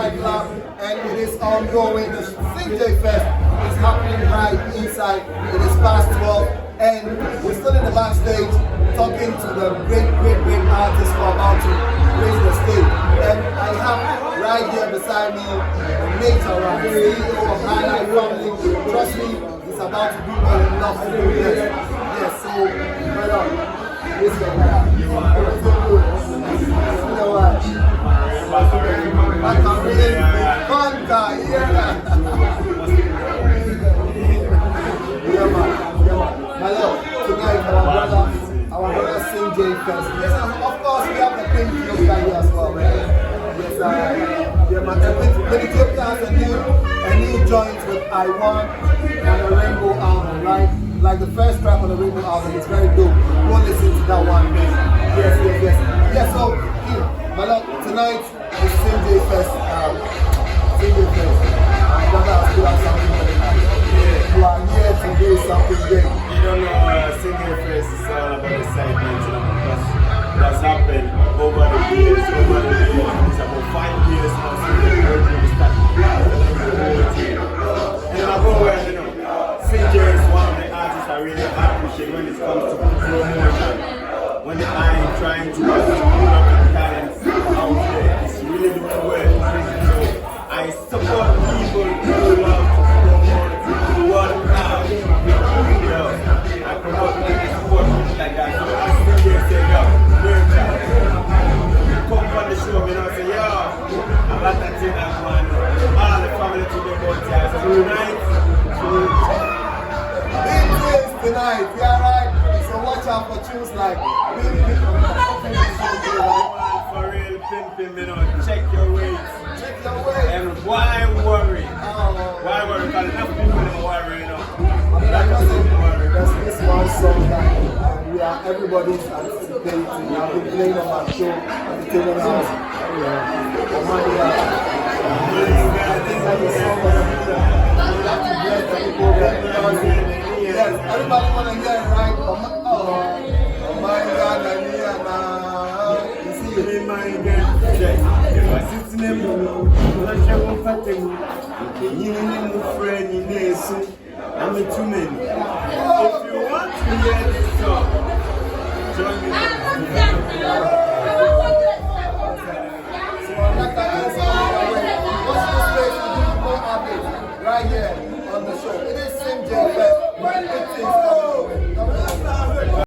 nightclub, and it is ongoing. The CJ Fest is happening right inside. It is past 12, and we're still in the backstage talking to the great artists who are about to raise the stage. And I have right here beside me the major CEO of Highlight Family. Trust me, he's about to do a lot of yes. Yes, so brother, this is your man. I can really fun guy, yeah. Yeah, man. My lord, tonight our brother CJ Fest. Yes, and of course we have the Queen Ethiopia here as well, man. Yes, yeah, man. Queen Ethiopia has a new joint with I Want and a Rainbow album, right? Like the first track on the Rainbow album, it's very dope. Go listen to that one, man. Yes. Yes, so my lord, tonight is CJ Fest. CJ Fest. I'm gonna ask you something for the night. You are here to do something great. You don't know, CJ Fest is all about excitement, because that's happened over the years. It's about 5 years now since the virgin started. And I go where, CJ is one of the artists I really appreciate when it comes to promotion. When they are trying to put up the talents out there, it's really doing well. So I support people who love to promote the word out. I promote support people like that. So I still say, yo, great job. Come on the show, say, yo, I got that thing that one. All the family to the boat here. So tonight, yeah, right? So watch out for tunes like for real pimping, check your weight. Check your weight. And why worry? Why worry? Because enough people don't worry, There's this one song that everybody's anticipating. I've been playing on my show at the Taylor House. On Monday night. I think that the song was to bless the people that yes, everybody wanna hear it, right? Oh my God, you see it? My God, if I sit in them, I'm I'm a 2 men. If you want to hear this song,